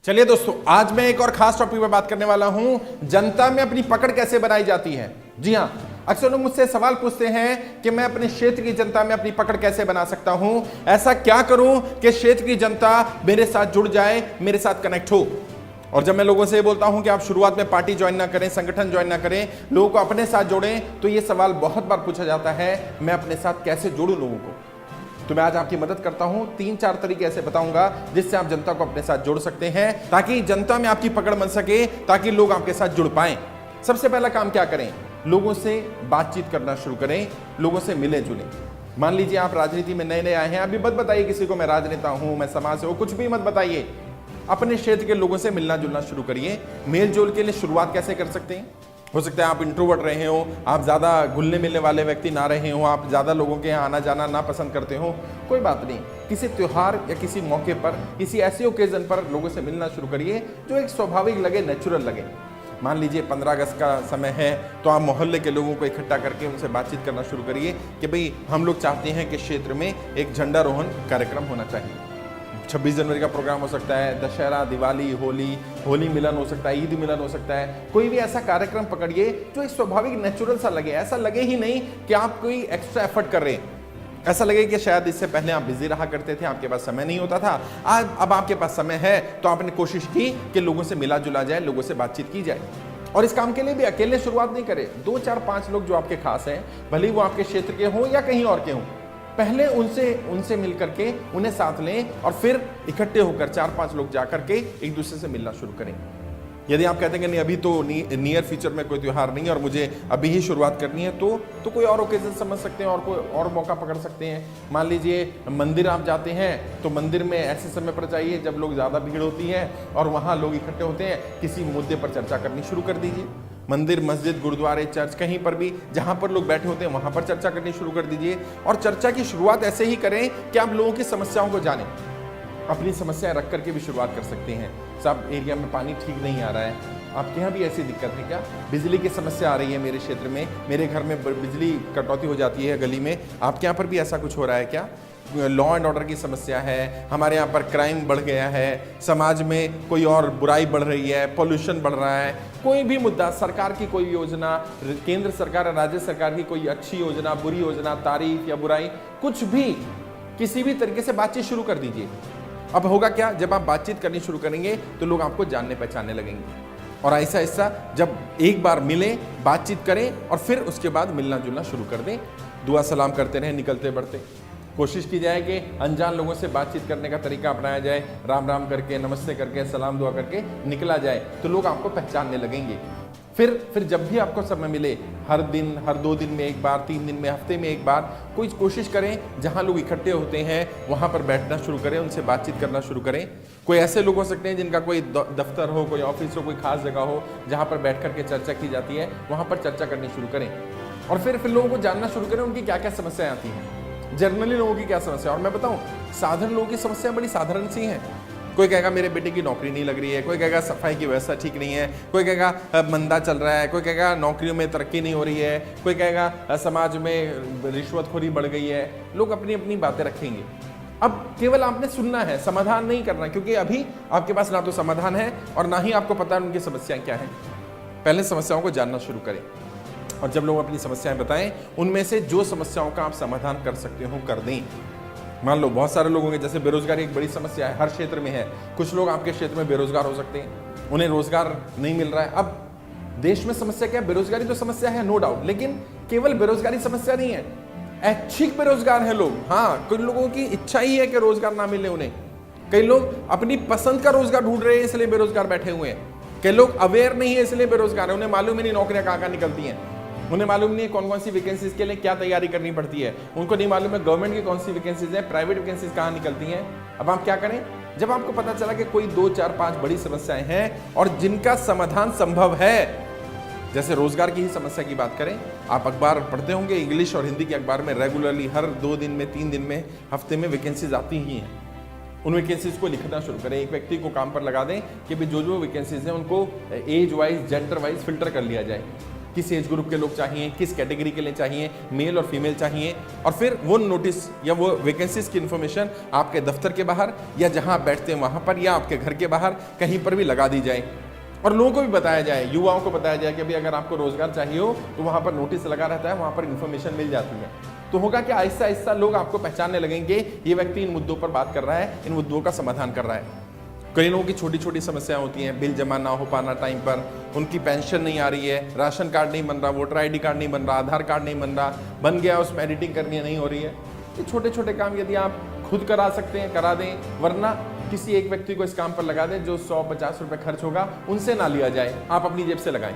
चलिए दोस्तों, आज मैं एक और खास टॉपिक पर बात करने वाला हूं, जनता में अपनी पकड़ कैसे बनाई जाती है। जी हां, अक्सर लोग मुझसे सवाल पूछते हैं कि मैं अपने क्षेत्र की जनता में अपनी पकड़ कैसे बना सकता हूं, ऐसा क्या करूं कि क्षेत्र की जनता मेरे साथ जुड़ जाए, मेरे साथ कनेक्ट हो। और जब मैं लोगों से बोलता हूं कि आप शुरुआत में पार्टी ज्वाइन ना करें, संगठन ज्वाइन ना करें, लोगों को अपने साथ जोड़ें, तो यह सवाल बहुत बार पूछा जाता है, मैं अपने साथ कैसे जोड़ूं लोगों को। तो मैं आज आपकी मदद करता हूं, 3-4 तरीके ऐसे बताऊंगा जिससे आप जनता को अपने साथ जोड़ सकते हैं, ताकि जनता में आपकी पकड़ बन सके, ताकि लोग आपके साथ जुड़ पाएं। सबसे पहला काम क्या करें? लोगों से बातचीत करना शुरू करें, लोगों से मिले जुले। मान लीजिए आप राजनीति में नए नए आए हैं, अभी मत बताइए किसी को मैं राजनेता हूं, मैं समाज से हूं, कुछ भी मत बताइए। अपने क्षेत्र के लोगों से मिलना जुलना शुरू करिए। मेल जोल के लिए शुरुआत कैसे कर सकते हैं? हो सकता है आप इंट्रोवर्ट रहे हो, आप ज़्यादा घुलने मिलने वाले व्यक्ति ना रहे हो, आप ज़्यादा लोगों के यहाँ आना जाना ना पसंद करते हो, कोई बात नहीं। किसी त्योहार या किसी मौके पर, किसी ऐसे ओकेजन पर लोगों से मिलना शुरू करिए जो एक स्वाभाविक लगे, नेचुरल लगे। मान लीजिए 15 अगस्त का समय है, तो आप मोहल्ले के लोगों को इकट्ठा करके उनसे बातचीत करना शुरू करिए कि भाई हम लोग चाहते हैं कि क्षेत्र में एक झंडारोहण कार्यक्रम होना चाहिए। 26 जनवरी का प्रोग्राम हो सकता है, दशहरा, दिवाली, होली मिलन हो सकता है, ईद मिलन हो सकता है। कोई भी ऐसा कार्यक्रम पकड़िए जो एक स्वाभाविक नेचुरल सा लगे, ऐसा लगे ही नहीं कि आप कोई एक्स्ट्रा एफर्ट कर रहे हैं। ऐसा लगे कि शायद इससे पहले आप बिजी रहा करते थे, आपके पास समय नहीं होता था, आज अब आपके पास समय है, तो आपने कोशिश की कि लोगों से मिला जुला जाए, लोगों से बातचीत की जाए। और इस काम के लिए भी अकेले शुरुआत नहीं करें। 2, 4, 5 लोग जो आपके खास हैं, भले ही वो आपके क्षेत्र के हों या कहीं और के हों, पहले उनसे मिल करके उन्हें साथ लें और फिर इकट्ठे होकर 4-5 लोग जाकर के एक दूसरे से मिलना शुरू करें। यदि आप कहते हैं कि नहीं अभी तो नियर फ्यूचर में कोई त्योहार नहीं है और मुझे अभी ही शुरुआत करनी है, तो कोई और ओकेजन समझ सकते हैं और कोई और मौका पकड़ सकते हैं। मान लीजिए मंदिर आप जाते हैं, तो मंदिर में ऐसे समय पर जाइए जब लोग ज़्यादा भीड़ होती है और वहाँ लोग इकट्ठे होते हैं, किसी मुद्दे पर चर्चा करनी शुरू कर दीजिए। मंदिर, मस्जिद, गुरुद्वारे, चर्च, कहीं पर भी जहाँ पर लोग बैठे होते हैं वहाँ पर चर्चा करनी शुरू कर दीजिए। और चर्चा की शुरुआत ऐसे ही करें कि आप लोगों की समस्याओं को जानें। अपनी समस्याएं रख करके भी शुरुआत कर सकते हैं। साहब एरिया में पानी ठीक नहीं आ रहा है, आपके यहाँ भी ऐसी दिक्कत है क्या? बिजली की समस्या आ रही है मेरे क्षेत्र में, मेरे घर में बिजली कटौती हो जाती है गली में, आपके यहाँ पर भी ऐसा कुछ हो रहा है क्या? लॉ एंड ऑर्डर की समस्या है, हमारे यहाँ पर क्राइम बढ़ गया है, समाज में कोई और बुराई बढ़ रही है, पॉल्यूशन बढ़ रहा है, कोई भी मुद्दा, सरकार की कोई योजना, केंद्र सरकार और राज्य सरकार की कोई अच्छी योजना, बुरी योजना, तारीफ या बुराई, कुछ भी, किसी भी तरीके से बातचीत शुरू कर दीजिए। अब होगा क्या, जब आप बातचीत करनी शुरू करेंगे तो लोग आपको जानने पहचानने लगेंगे। और ऐसा ऐसा जब एक बार मिलें, बातचीत करें और फिर उसके बाद मिलना जुलना शुरू कर दें। दुआ सलाम करते रहें निकलते बढ़ते। कोशिश की जाए कि अनजान लोगों से बातचीत करने का तरीका अपनाया जाए, राम राम करके, नमस्ते करके, सलाम दुआ करके निकला जाए, तो लोग आपको पहचानने लगेंगे। फिर जब भी आपको समय मिले, हर दिन, हर 2 दिन में एक बार, 3 दिन में, हफ्ते में एक बार, कोई कोशिश करें जहां लोग इकट्ठे होते हैं वहां पर बैठना शुरू करें, उनसे बातचीत करना शुरू करें। कोई ऐसे लोग हो सकते हैं जिनका कोई दफ्तर हो, कोई ऑफिस हो, कोई खास जगह हो जहां पर बैठ करके चर्चा की जाती है, वहां पर चर्चा करनी शुरू करें। और फिर लोगों को जानना शुरू करें उनकी क्या क्या समस्याएं आती हैं, जनरली लोगों की क्या समस्या। और मैं बताऊं, साधारण लोगों की समस्या बड़ी साधारण सी हैं। कोई कहेगा मेरे बेटे की नौकरी नहीं लग रही है, कोई कहेगा सफाई की व्यवस्था ठीक नहीं है, कोई कहेगा मंदा चल रहा है, कोई कहेगा नौकरियों में तरक्की नहीं हो रही है, कोई कहेगा समाज में रिश्वतखोरी बढ़ गई है। लोग अपनी अपनी बातें रखेंगे। अब केवल आपने सुनना है, समाधान नहीं करना, क्योंकि अभी आपके पास ना तो समाधान है और ना ही आपको पता है उनकी समस्याएं क्या है। पहले समस्याओं को जानना शुरू करें और जब लोग अपनी समस्याएं बताएं, उनमें से जो समस्याओं का आप समाधान कर सकते हो कर दें। मान लो बहुत सारे लोगों के, जैसे बेरोजगारी एक बड़ी समस्या है, हर क्षेत्र में है। कुछ लोग आपके क्षेत्र में बेरोजगार हो सकते हैं, उन्हें रोजगार नहीं मिल रहा है। अब देश में समस्या क्या है? बेरोजगारी तो समस्या है, नो डाउट, लेकिन केवल बेरोजगारी समस्या नहीं है, ऐच्छिक बेरोजगार है लोग। हाँ, कुछ लोगों की इच्छा ही है कि रोजगार ना मिले उन्हें। कई लोग अपनी पसंद का रोजगार ढूंढ रहे हैं, इसलिए बेरोजगार बैठे हुए हैं। कई लोग अवेयर नहीं है, इसलिए बेरोजगार है, उन्हें मालूम ही नहीं नौकरियां कहाँ निकलती हैं, उन्हें मालूम नहीं है कौन कौन सी वैकेंसीज के लिए क्या तैयारी करनी पड़ती है, उनको नहीं मालूम है गवर्नमेंट की कौन सी वैकेंसीज है, प्राइवेट वैकेंसीज कहाँ निकलती हैं। अब आप क्या करें, जब आपको पता चला कि कोई 2, 4, 5 बड़ी समस्याएं हैं और जिनका समाधान संभव है, जैसे रोजगार की ही समस्या की बात करें, आप अखबार पढ़ते होंगे, इंग्लिश और हिंदी के अखबार में रेगुलरली हर 2 दिन में, 3 दिन में, हफ्ते में वैकेंसीज आती ही हैं। उन वैकेंसीज को लिखना शुरू करें। एक व्यक्ति को काम पर लगा दें कि भी जो वैकेंसीज हैं उनको age wise, gender wise filter कर लिया जाए। किस एज ग्रुप के लोग चाहिए, किस कैटेगरी के लिए चाहिए, मेल और फीमेल चाहिए, और फिर वो नोटिस या वो वैकेंसीज की इन्फॉर्मेशन आपके दफ्तर के बाहर या जहां आप बैठते हैं वहां पर या आपके घर के बाहर कहीं पर भी लगा दी जाए और लोगों को भी बताया जाए, युवाओं को बताया जाए कि अभी अगर आपको रोजगार चाहिए हो तो वहां पर नोटिस लगा रहता है, वहां पर इन्फॉर्मेशन मिल जाती है। तो होगा कि आहिस्ता आहिस्ता लोग आपको पहचानने लगेंगे, ये व्यक्ति इन मुद्दों पर बात कर रहा है, इन मुद्दों का समाधान कर रहा है। कई लोगों की छोटी छोटी समस्याएं होती हैं, बिल जमा ना हो पाना टाइम पर, उनकी पेंशन नहीं आ रही है, राशन कार्ड नहीं बन रहा, वोटर आईडी कार्ड नहीं बन रहा, आधार कार्ड नहीं बन रहा, बन गया उसमें एडिटिंग करनी नहीं हो रही है। ये छोटे छोटे काम यदि आप खुद करा सकते हैं करा दें, वरना किसी एक व्यक्ति को इस काम पर लगा दें जो 100-50 रुपए खर्च होगा उनसे ना लिया जाए, आप अपनी जेब से लगाएं।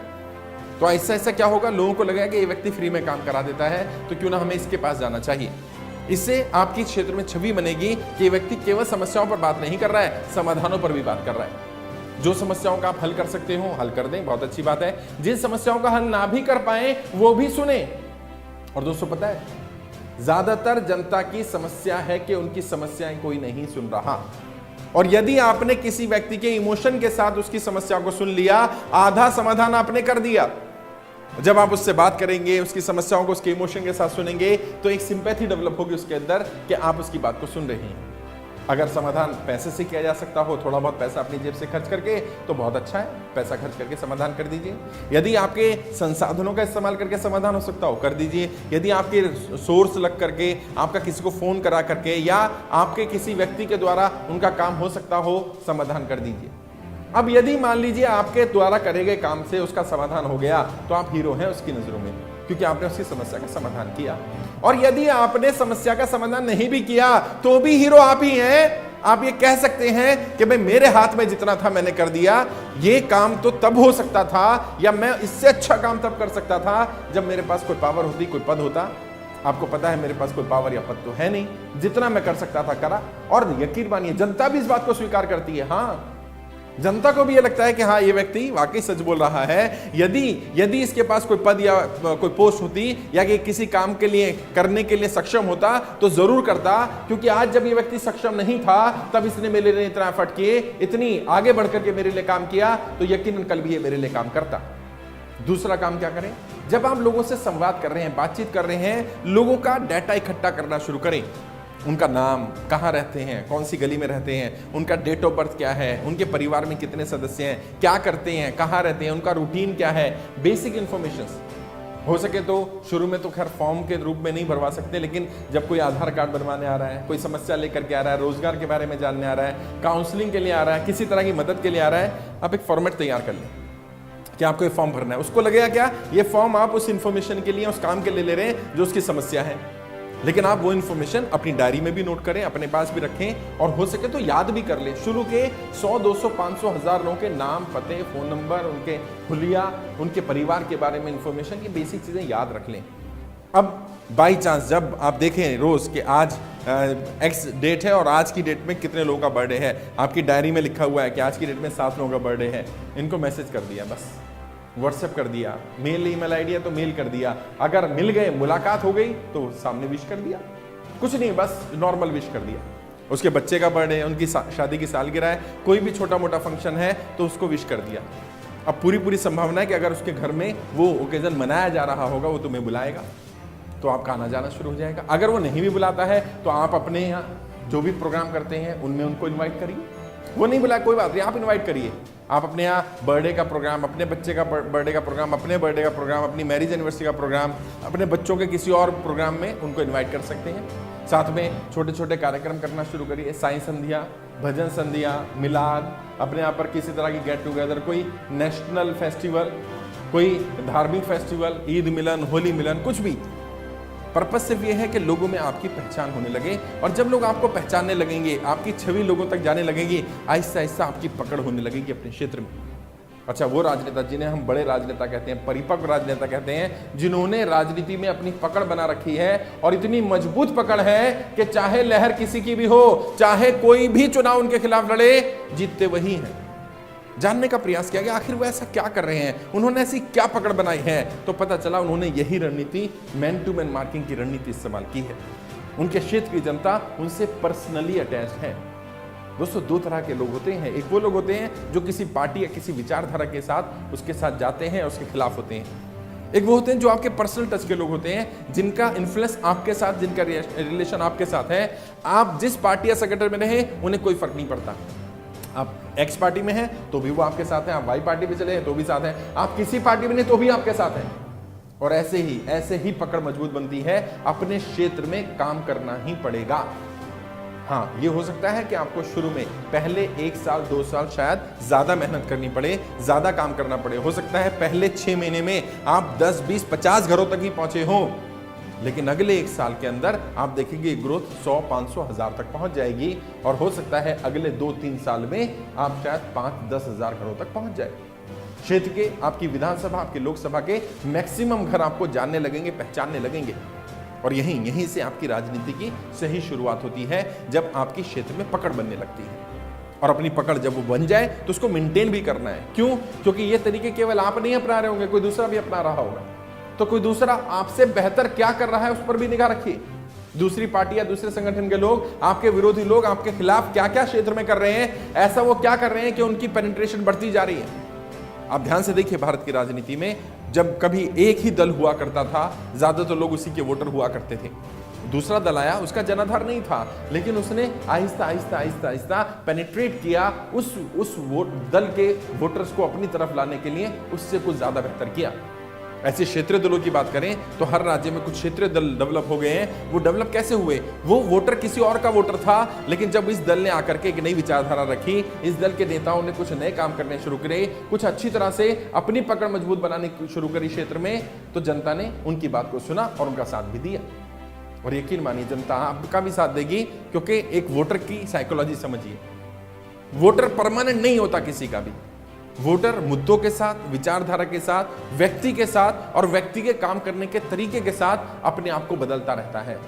तो ऐसा ऐसा क्या होगा, लोगों को लगेगा कि ये व्यक्ति फ्री में काम करा देता है तो क्यों ना हमें इसके पास जाना चाहिए। इससे आपकी क्षेत्र में छवि बनेगी कि ये व्यक्ति केवल समस्याओं पर बात नहीं कर रहा है, समाधानों पर भी बात कर रहा है। जो समस्याओं का आप हल कर सकते हो हल कर दें, बहुत अच्छी बात है। जिन समस्याओं का हल ना भी कर पाए वो भी सुने। और दोस्तों पता है, ज्यादातर जनता की समस्या है कि उनकी समस्याएं कोई नहीं सुन रहा, और यदि आपने किसी व्यक्ति के इमोशन के साथ उसकी समस्या को सुन लिया, आधा समाधान आपने कर दिया। जब आप उससे बात करेंगे, उसकी समस्याओं को उसके इमोशन के साथ सुनेंगे, तो एक सिंपैथी डेवलप होगी उसके अंदर कि आप उसकी बात को सुन रहे हैं। अगर समाधान पैसे से किया जा सकता हो, थोड़ा बहुत पैसा अपनी जेब से खर्च करके, तो बहुत अच्छा है, पैसा खर्च करके समाधान कर दीजिए। यदि आपके संसाधनों का इस्तेमाल करके समाधान हो सकता हो कर दीजिए। यदि आपके सोर्स लग करके, आपका किसी को फोन करा करके या आपके किसी व्यक्ति के द्वारा उनका काम हो सकता हो, समाधान कर दीजिए। अब यदि मान लीजिए आपके द्वारा करे गए काम से उसका समाधान हो गया, तो आप हीरो हैं उसकी नजरों में, क्योंकि आपने उसकी समस्या का समाधान किया। और यदि आपने समस्या का समाधान नहीं भी किया तो भी हीरो आप ही हैं। आप ये कह सकते हैं कि भाई मेरे हाथ में जितना था मैंने कर दिया, ये काम तो तब हो सकता था, या मैं इससे अच्छा काम तब कर सकता था जब मेरे पास कोई पावर होती, कोई पद होता। आपको पता है मेरे पास कोई पावर या पद तो है नहीं, जितना मैं कर सकता था करा। और यकीन मानिए जनता भी इस बात को स्वीकार करती है। हाँ, जनता को भी ये लगता है कि हाँ ये व्यक्ति वाकई सच बोल रहा है। यदि इसके पास कोई पद या कोई पोस्ट होती या कि किसी काम के लिए करने के लिए सक्षम होता तो जरूर करता, क्योंकि आज जब ये व्यक्ति सक्षम नहीं था तब इसने मेरे लिए इतना एफर्ट किए, इतनी आगे बढ़कर के मेरे लिए काम किया, तो यकीनन कल भी ये मेरे लिए काम करता। दूसरा काम क्या करें, जब आप लोगों से संवाद कर रहे हैं, बातचीत कर रहे हैं, लोगों का डाटा इकट्ठा करना शुरू करें। उनका नाम, कहाँ रहते हैं, कौन सी गली में रहते हैं, उनका डेट ऑफ बर्थ क्या है, उनके परिवार में कितने सदस्य हैं, क्या करते हैं, कहाँ रहते हैं, उनका रूटीन क्या है, बेसिक इन्फॉर्मेशंस। हो सके तो शुरू में तो खैर फॉर्म के रूप में नहीं भरवा सकते, लेकिन जब कोई आधार कार्ड बनवाने आ रहा है, कोई समस्या लेकर के आ रहा है, रोजगार के बारे में जानने आ रहा है, काउंसलिंग के लिए आ रहा है, किसी तरह की मदद के लिए आ रहा है, आप एक फॉर्मेट तैयार कर लें कि आपको ये फॉर्म भरना है। उसको लगेगा क्या, ये फॉर्म आप उस इन्फॉर्मेशन के लिए, उस काम के लिए ले रहे हैं जो उसकी समस्या है। लेकिन आप वो इन्फॉर्मेशन अपनी डायरी में भी नोट करें, अपने पास भी रखें, और हो सके तो याद भी कर लें। शुरू के 100, 200, 500, 1000 लोगों के नाम, पते, फोन नंबर, उनके हुलिया, उनके परिवार के बारे में इन्फॉर्मेशन, की बेसिक चीजें याद रख लें। अब बाई चांस जब आप देखें रोज कि आज एक्स डेट है और आज की डेट में कितने लोगों का बर्थडे है, आपकी डायरी में लिखा हुआ है कि आज की डेट में 7 लोगों का बर्थडे है, इनको मैसेज कर दिया, बस व्हाट्सएप कर दिया, मेल ईमेल आईडी है तो मेल कर दिया, अगर मिल गए, मुलाकात हो गई तो सामने विश कर दिया, कुछ नहीं बस नॉर्मल विश कर दिया। उसके बच्चे का बर्थडे है, उनकी शादी की सालगिरह है, कोई भी छोटा मोटा फंक्शन है तो उसको विश कर दिया। अब पूरी संभावना है कि अगर उसके घर में वो ओकेजन मनाया जा रहा होगा, वो तुम्हें बुलाएगा, तो आपका आना जाना शुरू हो जाएगा। अगर वो नहीं भी बुलाता है तो आप अपने यहाँ जो भी प्रोग्राम करते हैं उनमें उनको इन्वाइट करिए। वो नहीं बुलाए कोई बात नहीं, आप इन्वाइट करिए। आप अपने यहाँ बर्थडे का प्रोग्राम, अपने बच्चे का बर्थडे का प्रोग्राम, अपने बर्थडे का प्रोग्राम, अपनी मैरिज एनिवर्सरी का प्रोग्राम, अपने बच्चों के किसी और प्रोग्राम में उनको इन्वाइट कर सकते हैं। साथ में छोटे छोटे कार्यक्रम करना शुरू करिए, साई संध्या, भजन संध्या, मिलाद, अपने यहाँ पर किसी तरह की गेट टुगेदर, कोई नेशनल फेस्टिवल, कोई धार्मिक फेस्टिवल, ईद मिलन, होली मिलन, कुछ भी। पर्पस सिर्फ ये है कि लोगों में आपकी पहचान होने लगे, और जब लोग आपको पहचानने लगेंगे, आपकी छवि लोगों तक जाने लगेगी, आहिस्ता आहिस्ता आपकी पकड़ होने लगेगी अपने क्षेत्र में। अच्छा, वो राजनेता जिन्हें हम बड़े राजनेता कहते हैं, परिपक्व राजनेता कहते हैं, जिन्होंने राजनीति में अपनी पकड़ बना रखी है, और इतनी मजबूत पकड़ है कि चाहे लहर किसी की भी हो, चाहे कोई भी चुनाव उनके खिलाफ लड़े, जीतते वही हैं। जानने का प्रयास किया गया आखिर वो ऐसा क्या कर रहे हैं, उन्होंने ऐसी क्या पकड़ बनाई है, तो पता चला उन्होंने यही रणनीति, मैन टू मैन मार्किंग की रणनीति इस्तेमाल की है। उनके क्षेत्र की जनता उनसे पर्सनली अटैच्ड है। दोस्तों, दो तरह के लोग होते हैं। एक वो लोग होते हैं जो किसी पार्टी या किसी विचारधारा के साथ उसके साथ जाते हैं, उसके खिलाफ होते हैं। एक वो होते हैं जो आपके पर्सनल टच के लोग होते हैं, जिनका इन्फ्लुएंस आपके साथ, जिनका रिलेशन आपके साथ है। आप जिस पार्टी या संगठन में रहे उन्हें कोई फर्क नहीं पड़ता। आप एक्स पार्टी में हैं तो भी वो आपके साथ हैं, आप वाई पार्टी में चले हैं तो भी साथ हैं, आप किसी पार्टी में नहीं तो भी आपके साथ हैं। और ऐसे ही पकड़ मजबूत बनती है। अपने क्षेत्र में काम करना ही पड़ेगा। हाँ, ये हो सकता है कि आपको शुरू में पहले 1 साल 2 साल शायद ज्यादा मेहनत करनी पड़े, ज्यादा काम करना पड़े। हो सकता है पहले 6 महीने में आप 10, 20, 50 घरों तक ही पहुंचे हों, लेकिन अगले 1 साल के अंदर आप देखेंगे ग्रोथ 100, 500, 1000 तक पहुंच जाएगी। और हो सकता है अगले 2-3 साल में आप शायद 5-10 हजार घरों तक पहुंच जाए। क्षेत्र के, आपकी विधानसभा, आपकी लोकसभा के मैक्सिमम घर आपको जानने लगेंगे, पहचानने लगेंगे। और यहीं से आपकी राजनीति की सही शुरुआत होती है, जब आपकी क्षेत्र में पकड़ बनने लगती है। और अपनी पकड़ जब वो बन जाए तो उसको मेंटेन भी करना है। क्यों? क्योंकि ये तरीके केवल आप नहीं अपना रहे होंगे, कोई दूसरा भी अपना रहा होगा। तो कोई दूसरा आपसे बेहतर क्या कर रहा है उस पर भी निगाह रखिए। दूसरी पार्टी या दूसरे संगठन के लोग, आपके विरोधी लोग आपके खिलाफ क्या क्या क्षेत्र में कर रहे हैं, ऐसा वो क्या कर रहे हैं कि उनकी पेनिट्रेशन बढ़ती जा रही है। आप ध्यान से देखिए, भारत की राजनीति में जब कभी एक ही दल हुआ करता था, ज्यादातर लोग उसी के वोटर हुआ करते थे। दूसरा दल आया, उसका जनाधार नहीं था, लेकिन उसने आहिस्ता आहिस्ता पेनिट्रेट किया, उस दल के वोटर्स को अपनी तरफ लाने के लिए उससे कुछ ज्यादा बेहतर किया। ऐसे क्षेत्रीय दलों की बात करें तो हर राज्य में कुछ क्षेत्रीय दल डेवलप हो गए हैं। वो डेवलप कैसे हुए? वो वोटर किसी और का वोटर था, लेकिन जब इस दल ने आकर के एक नई विचारधारा रखी, इस दल के नेताओं ने कुछ नए काम करने शुरू करे, कुछ अच्छी तरह से अपनी पकड़ मजबूत बनाने शुरू करी क्षेत्र में, तो जनता ने उनकी बात को सुना और उनका साथ भी दिया। और यकीन मानिए जनता आपका भी साथ देगी, क्योंकि एक वोटर की साइकोलॉजी समझिए। वोटर परमानेंट नहीं होता किसी का भी। वोटर मुद्दों के साथ, विचारधारा के साथ, व्यक्ति के साथ और व्यक्ति के काम करने के तरीके के साथ अपने आप को बदलता रहता है।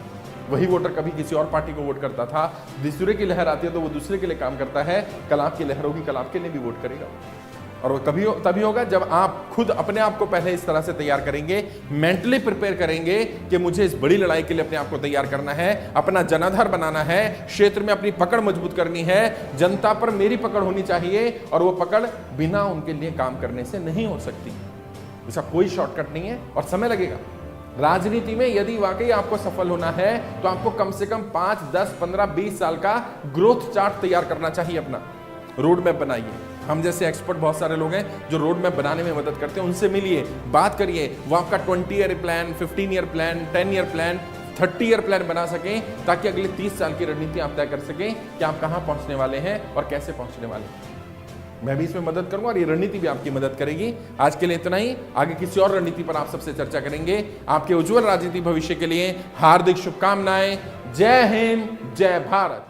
वही वोटर कभी किसी और पार्टी को वोट करता था, दूसरे की लहर आती है तो वो दूसरे के लिए काम करता है। कल आपकी लहर होगी, कल आपके लिए भी वोट करेगा। और वो तभी होगा जब आप खुद अपने आप को पहले इस तरह से तैयार करेंगे, मेंटली प्रिपेयर करेंगे कि मुझे इस बड़ी लड़ाई के लिए अपने आप को तैयार करना है, अपना जनाधार बनाना है, क्षेत्र में अपनी पकड़ मजबूत करनी है, जनता पर मेरी पकड़ होनी चाहिए। और वो पकड़ बिना उनके लिए काम करने से नहीं हो सकती। इसका कोई शॉर्टकट नहीं है और समय लगेगा। राजनीति में यदि वाकई आपको सफल होना है तो आपको कम से कम 5, 10, 15, 20 साल का ग्रोथ चार्ट तैयार करना चाहिए। अपना रोड मैप बनाइए। हम जैसे एक्सपर्ट बहुत सारे लोग हैं जो रोड मैप बनाने में मदद करते हैं, उनसे मिलिए, बात करिए। वो आपका 20 year plan, 15 year plan, 10 year plan, 30 year plan बना सकें, ताकि अगले 30 साल की रणनीति आप तय कर सकें कि आप कहां पहुंचने वाले हैं और कैसे पहुंचने वाले हैं। मैं भी इसमें मदद करूंगा और ये रणनीति भी आपकी मदद करेगी। आज के लिए इतना ही। आगे किसी और रणनीति पर आप सबसे चर्चा करेंगे। आपके उज्जवल राजनीतिक भविष्य के लिए हार्दिक शुभकामनाएं। जय हिंद, जय भारत।